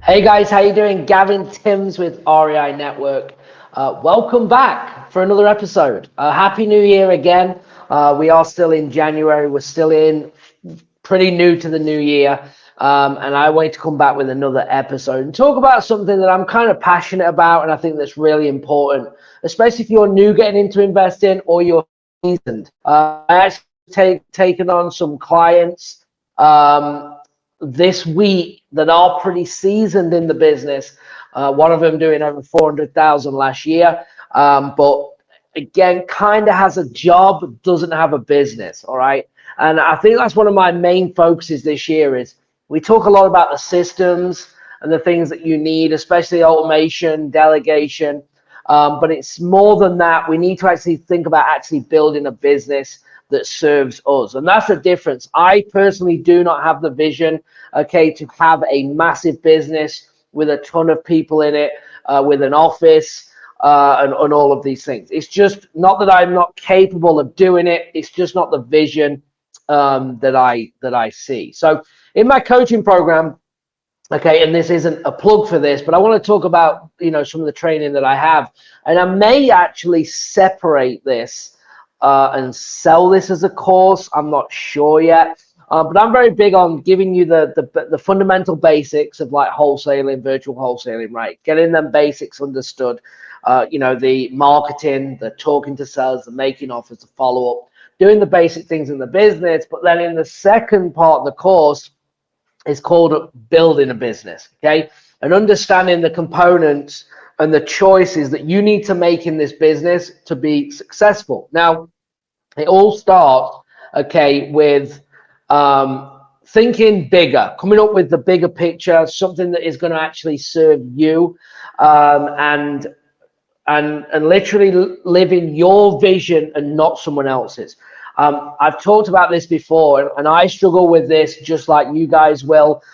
Hey guys, how you doing? Gavin Timms with REI Network. Welcome back for another episode. Happy New Year again. We are still in January. We're still in pretty new to the new year. And I want to come back with another episode and talk about something that I'm kind of passionate about and I think that's really important, especially if you're new getting into investing or you're seasoned. I actually taken on some clients this week that are pretty seasoned in the business. One of them doing over 400,000 last year, but again, kind of has a job, doesn't have a business. All right, and I think that's one of my main focuses this year. Is we talk a lot about the systems and the things that you need, especially automation, delegation. But it's more than that. We need to actually think about actually building a business that serves us. And that's the difference. I personally do not have the vision, okay, to have a massive business with a ton of people in it, with an office, and all of these things. It's just not that I'm not capable of doing it. It's just not the vision that I see. So in my coaching program, okay, and this isn't a plug for this, but I want to talk about, some of the training that I have. And I may actually separate this and sell this as a course. I'm not sure yet. But I'm very big on giving you the fundamental basics of like wholesaling, virtual wholesaling, right? Getting them basics understood. The marketing, the talking to sellers, the making offers, the follow-up, doing the basic things in the business. But then in the second part of the course, it's called building a business, okay? And understanding the components and the choices that you need to make in this business to be successful. Now, it all starts, okay, with thinking bigger, coming up with the bigger picture, something that is going to actually serve you, and literally living your vision and not someone else's. I've talked about this before, and I struggle with this just like you guys will.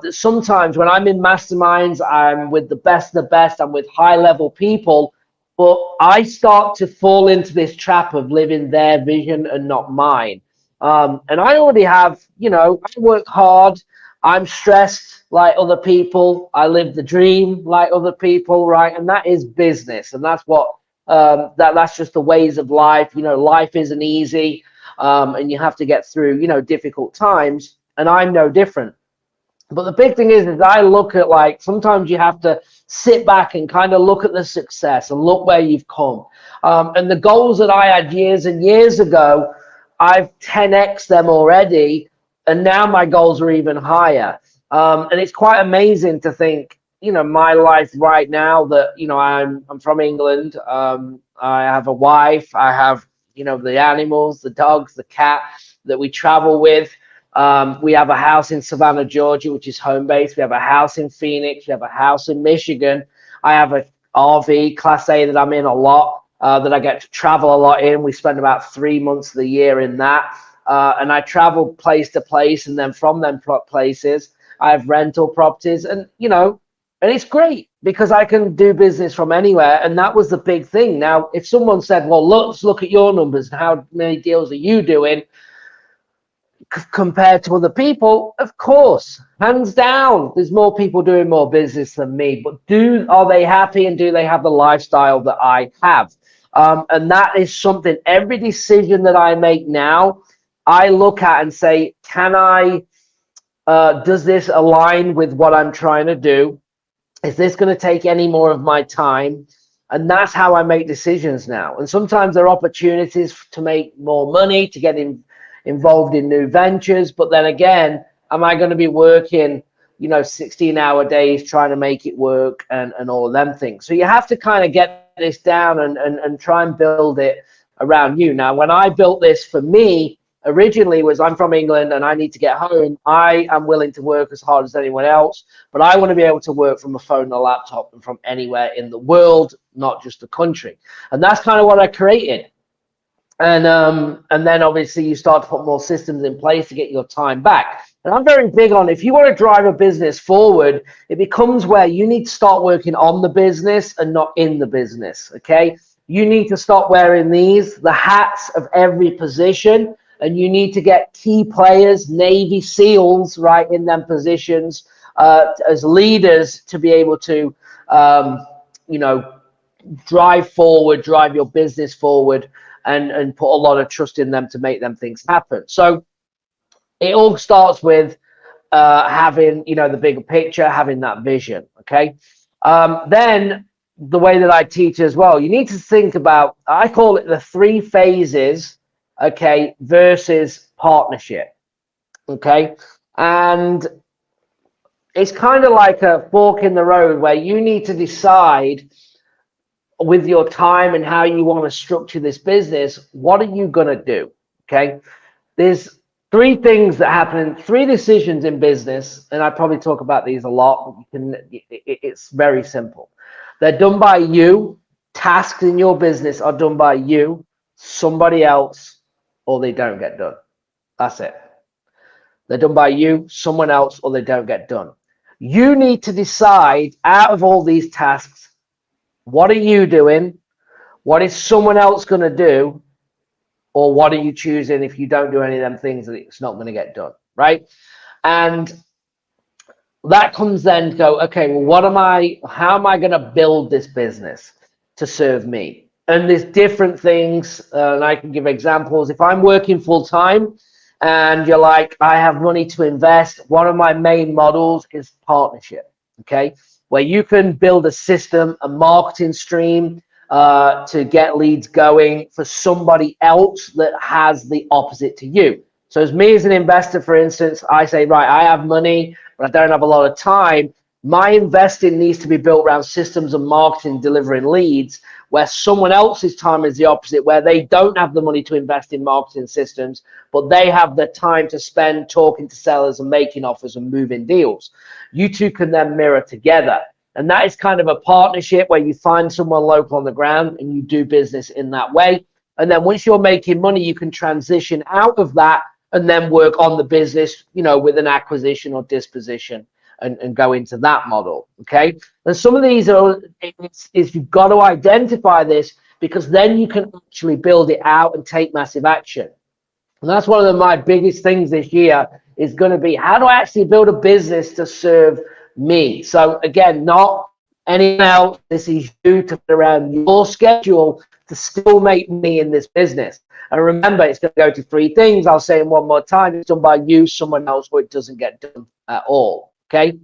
Sometimes when I'm in masterminds, I'm with the best of the best, I'm with high-level people, but I start to fall into this trap of living their vision and not mine. And I already have, I work hard. I'm stressed like other people. I live the dream like other people, right? And that is business. And that's what, that's just the ways of life. Life isn't easy, and you have to get through, difficult times. And I'm no different. But the big thing is I look at, like, sometimes you have to sit back and kind of look at the success and look where you've come. And the goals that I had years and years ago, I've 10x them already. And now my goals are even higher. And it's quite amazing to think, my life right now that, I'm from England. I have a wife. I have, the animals, the dogs, the cat that we travel with. We have a house in Savannah, Georgia, which is home base. We have a house in Phoenix. We have a house in Michigan. I have a RV, Class A, that I'm in a lot, that I get to travel a lot in. We spend about 3 months of the year in that. And I travel place to place, and then from them places, I have rental properties, and and it's great because I can do business from anywhere. And that was the big thing. Now, if someone said, well, let's look at your numbers and how many deals are you doing compared to other people, of course, hands down, there's more people doing more business than me. But are they happy, and do they have the lifestyle that I have? And that is something, every decision that I make now, I look at and say, does this align with what I'm trying to do? Is this going to take any more of my time? And that's how I make decisions now. And sometimes there are opportunities to make more money, to get involved in new ventures. But then again, am I going to be working, 16-hour days trying to make it work and all of them things? So you have to kind of get this down and try and build it around you. Now, when I built this for me, originally was, I'm from England and I need to get home. I am willing to work as hard as anyone else, but I want to be able to work from a phone and a laptop and from anywhere in the world, not just the country. And that's kind of what I created. And then obviously you start to put more systems in place to get your time back. And I'm very big on, if you want to drive a business forward, it becomes where you need to start working on the business and not in the business, okay? You need to start wearing the hats of every position, and you need to get key players, Navy SEALs, right, in them positions, as leaders to be able to, you know, drive forward, drive your business forward, and put a lot of trust in them to make them things happen. So it all starts with having, you know, the bigger picture, having that vision. Okay. Then the way that I teach as well, you need to think about, I call it the 3 phases, okay, versus partnership. Okay. And it's kind of like a fork in the road where you need to decide with your time and how you want to structure this business. What are you going to do? Okay. There's 3 things that happen, 3 decisions in business, and I probably talk about these a lot. It's very simple. They're done by you. Tasks in your business are done by you, somebody else, or they don't get done. That's it. They're done by you, someone else, or they don't get done. You need to decide out of all these tasks, what are you doing? What is someone else going to do? Or what are you choosing if you don't do any of them things that it's not going to get done, right? And that comes then to go, okay, well, how am I going to build this business to serve me? And there's different things, and I can give examples. If I'm working full time and you're like, I have money to invest, one of my main models is partnership, okay? Where you can build a system, a marketing stream, to get leads going for somebody else that has the opposite to you. So as me as an investor, for instance, I say, right, I have money, but I don't have a lot of time. My investing needs to be built around systems and marketing, delivering leads, where someone else's time is the opposite, where they don't have the money to invest in marketing systems, but they have the time to spend talking to sellers and making offers and moving deals. You two can then mirror together. And that is kind of a partnership where you find someone local on the ground and you do business in that way. And then once you're making money, you can transition out of that and then work on the business, you know, with an acquisition or disposition and go into that model. Okay. And some of these are, you've got to identify this, because then you can actually build it out and take massive action. And that's one of my biggest things this year is going to be, how do I actually build a business to serve me? So again, not anyone else. This is you to put around your schedule to still make money in this business. And remember, it's going to go to 3 things. I'll say it one more time. It's done by you, someone else, or it doesn't get done at all. Okay.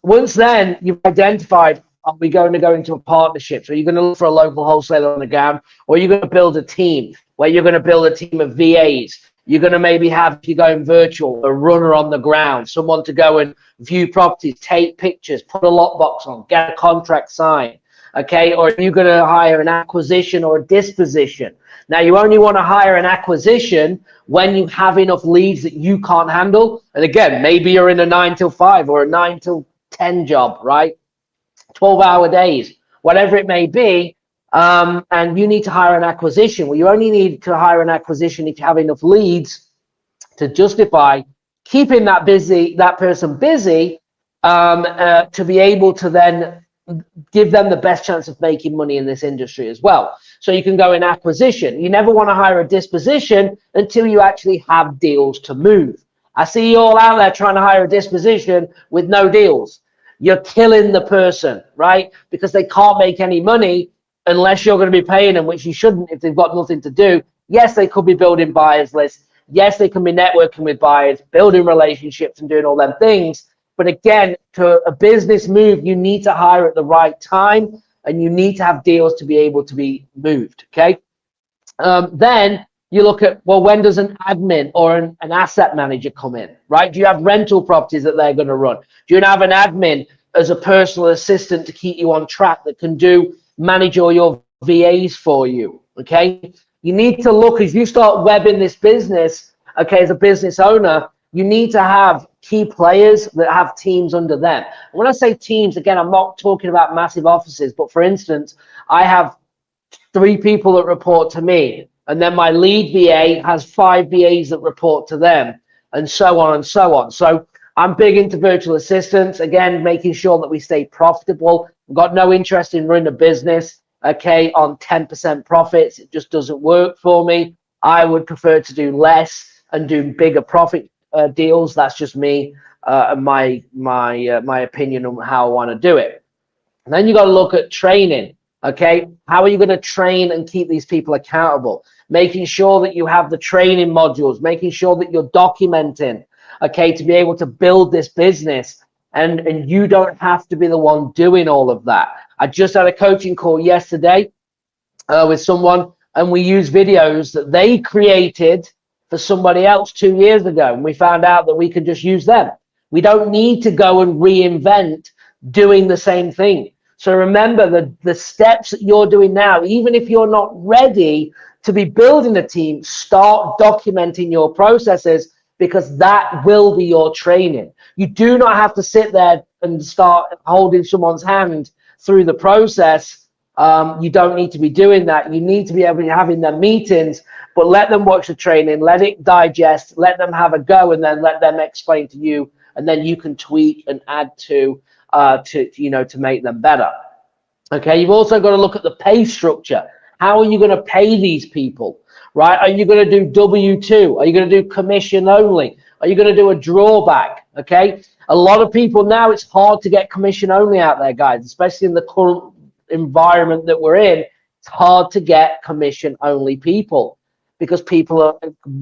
Once then you've identified, are we going to go into a partnership? So you're going to look for a local wholesaler on the ground, or you're going to build a team where you're going to build a team of VAs. You're going to maybe have, if you're going virtual, a runner on the ground, someone to go and view properties, take pictures, put a lockbox on, get a contract signed. Okay. Or you're going to hire an acquisition or a disposition. Now, you only want to hire an acquisition when you have enough leads that you can't handle. And again, maybe you're in a 9 till 5 or a 9 till 10 job, right? 12-hour days, whatever it may be. And you need to hire an acquisition. Well, you only need to hire an acquisition if you have enough leads to justify keeping that person busy, to be able to then give them the best chance of making money in this industry as well. So you can go in acquisition. You never want to hire a disposition until you actually have deals to move. I see you all out there trying to hire a disposition with no deals. You're killing the person, right? Because they can't make any money unless you're going to be paying them, which you shouldn't if they've got nothing to do. Yes, they could be building buyers lists. Yes, they can be networking with buyers, building relationships and doing all them things. But again, to a business move, you need to hire at the right time, and you need to have deals to be able to be moved. Okay. Then you look at, well, when does an admin or an asset manager come in, right? Do you have rental properties that they're going to run? Do you have an admin as a personal assistant to keep you on track that can manage all your VAs for you? Okay. You need to look, as you start webbing this business, okay, as a business owner, you need to have key players that have teams under them. When I say teams, again, I'm not talking about massive offices, but for instance, I have 3 people that report to me, and then my lead VA has 5 VAs that report to them, and so on and so on. So I'm big into virtual assistants, again, making sure that we stay profitable. I've got no interest in running a business, okay, on 10% profits. It just doesn't work for me. I would prefer to do less and do bigger profit deals. That's just me. and my opinion on how I want to do it. And then you got to look at training. Okay, how are you going to train and keep these people accountable? Making sure that you have the training modules, making sure that you're documenting, okay, to be able to build this business. And you don't have to be the one doing all of that. I just had a coaching call yesterday with someone, and we used videos that they created for somebody else 2 years ago, and we found out that we could just use them. We don't need to go and reinvent doing the same thing. So remember the steps that you're doing now, even if you're not ready to be building a team, start documenting your processes, because that will be your training. You do not have to sit there and start holding someone's hand through the process. You don't need to be doing that. You need to be able to having their meetings, but let them watch the training, let it digest, let them have a go, and then let them explain to you, and then you can tweak and add to make them better. Okay, you've also got to look at the pay structure. How are you going to pay these people, right? Are you going to do W-2? Are you going to do commission only? Are you going to do a drawback? Okay, a lot of people now, it's hard to get commission only out there, guys, especially in the current environment that we're in. It's hard to get commission only people, because people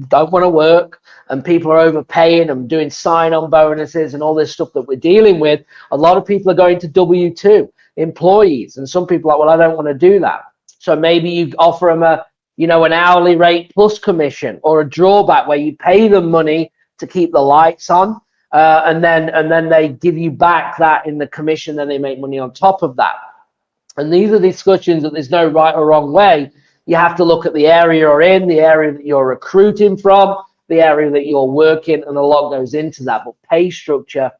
don't want to work, and people are overpaying and doing sign-on bonuses and all this stuff that we're dealing with. A lot of people are going to W-2 employees, and some people are like, well, I don't want to do that. So maybe you offer them an hourly rate plus commission, or a drawback where you pay them money to keep the lights on, and then they give you back that in the commission, then they make money on top of that. And these are discussions that there's no right or wrong way. You have to look at the area you're in, the area that you're recruiting from, the area that you're working, and a lot goes into that. But pay structure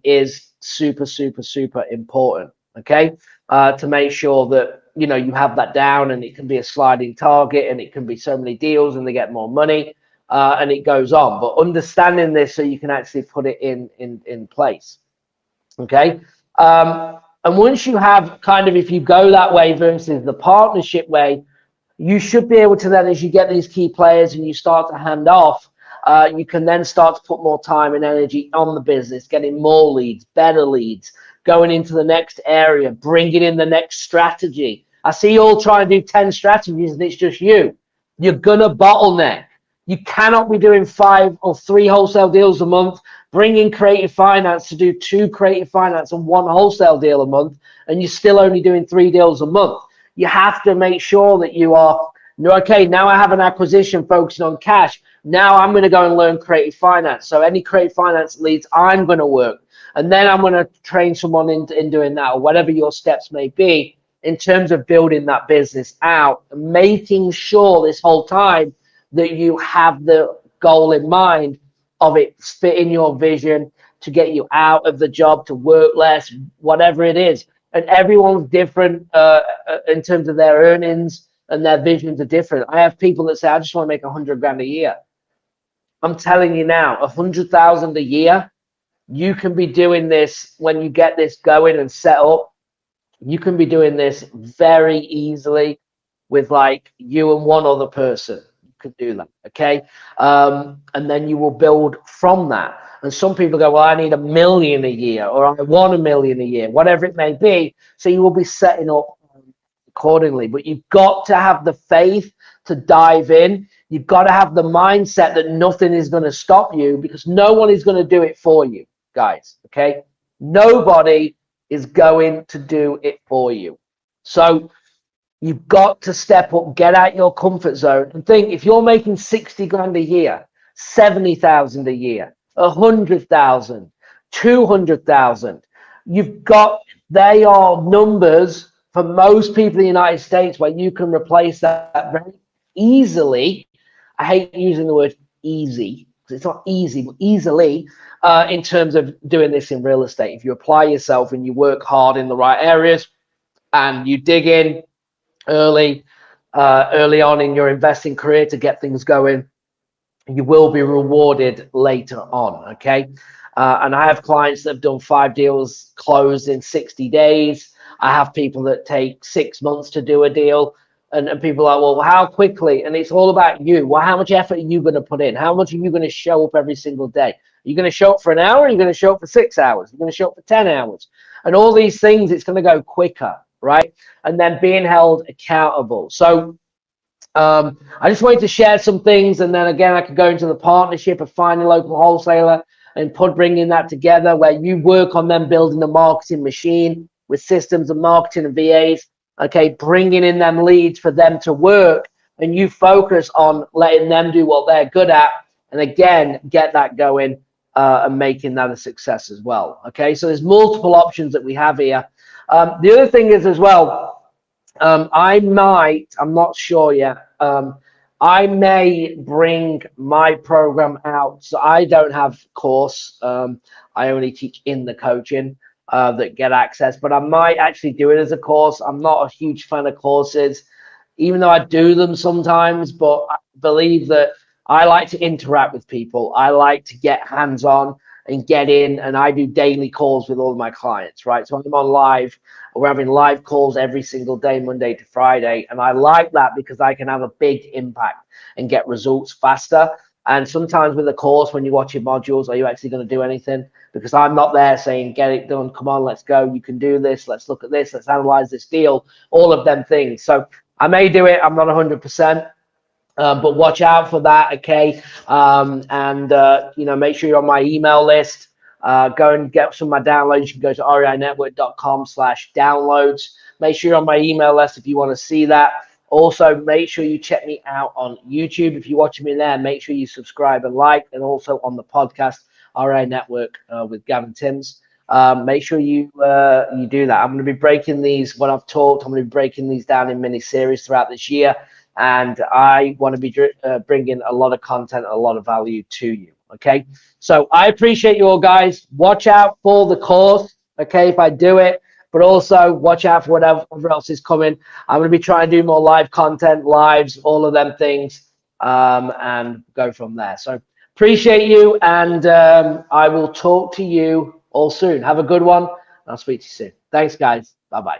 is super, super, super important, okay? To make sure that, you have that down, and it can be a sliding target, and it can be so many deals and they get more money, and it goes on. But understanding this so you can actually put it in place, okay? And once you have if you go that way versus the partnership way, you should be able to then, as you get these key players and you start to hand off, you can then start to put more time and energy on the business, getting more leads, better leads, going into the next area, bringing in the next strategy. I see you all trying to do 10 strategies and it's just you. You're going to bottleneck. You cannot be doing 5 or 3 wholesale deals a month, bring in creative finance to do 2 creative finance and 1 wholesale deal a month, and you're still only doing 3 deals a month. You have to make sure that you are, okay, now I have an acquisition focusing on cash. Now I'm going to go and learn creative finance. So any creative finance leads I'm going to work. And then I'm going to train someone in doing that, or whatever your steps may be in terms of building that business out, and making sure this whole time that you have the goal in mind of it fitting your vision to get you out of the job, to work less, whatever it is. And everyone's different in terms of their earnings, and their visions are different. I have people that say, I just want to make 100 grand a year. I'm telling you now, 100,000 a year, you can be doing this when you get this going and set up. You can be doing this very easily with you and one other person. You can do that, okay? And then you will build from that. And some people go, well, I need 1 million a year, or I want 1 million a year, whatever it may be. So you will be setting up accordingly. But you've got to have the faith to dive in. You've got to have the mindset that nothing is going to stop you, because no one is going to do it for you, guys, okay? Nobody is going to do it for you. So you've got to step up, get out your comfort zone, and think, if you're making 60 grand a year, 70,000 a year, 100,000, 200,000, they are numbers for most people in the United States where you can replace that very easily. I hate using the word easy, because it's not easy, but easily, in terms of doing this in real estate. If you apply yourself and you work hard in the right areas, and you dig in early on in your investing career to get things going, you will be rewarded later on, okay? And I have clients that have done 5 deals closed in 60 days. I have people that take 6 months to do a deal, and people are like, well, how quickly? And it's all about you. Well, how much effort are you going to put in? How much are you going to show up every single day? you going to show up for an hour? Or are you going to show up for 6 hours? You're going to show up for 10 hours. And all these things, it's going to go quicker, right? And then being held accountable. So I just wanted to share some things, and then again, I could go into the partnership of finding a local wholesaler and bringing that together, where you work on them building the marketing machine with systems of marketing and VAs. Okay, bringing in them leads for them to work, and you focus on letting them do what they're good at, and again, get that going and making that a success as well. Okay, so there's multiple options that we have here. The other thing is as well. I'm not sure yet. I may bring my program out. So I don't have course. I only teach in the coaching that get access, but I might actually do it as a course. I'm not a huge fan of courses, even though I do them sometimes, but I believe that I like to interact with people. I like to get hands-on and get in, and I do daily calls with all of my clients, right? So I'm on live. We're having live calls every single day, Monday to Friday. And I like that because I can have a big impact and get results faster. And sometimes with a course, when you watch your modules, are you actually going to do anything? Because I'm not there saying, get it done. Come on, let's go. You can do this. Let's look at this. Let's analyze this deal. All of them things. So I may do it. I'm not 100%. But watch out for that, okay? Make sure you're on my email list. Go and get some of my downloads. You can go to reinetwork.com/downloads. Make sure you're on my email list if you want to see that. Also, make sure you check me out on YouTube. If you're watching me there, make sure you subscribe and like, and also on the podcast, RI Network with Gavin Timms. Make sure you do that. I'm going to be breaking these, what I've talked, I'm going to be breaking these down in mini series throughout this year. And I want to be bringing a lot of content, a lot of value to you. Okay, so I appreciate you all, guys. Watch out for the course, okay, if I do it, but also watch out for whatever else is coming. I'm going to be trying to do more live content, lives, all of them things, and go from there. So appreciate you, and I will talk to you all soon. Have a good one. I'll speak to you soon. Thanks, guys. Bye-bye.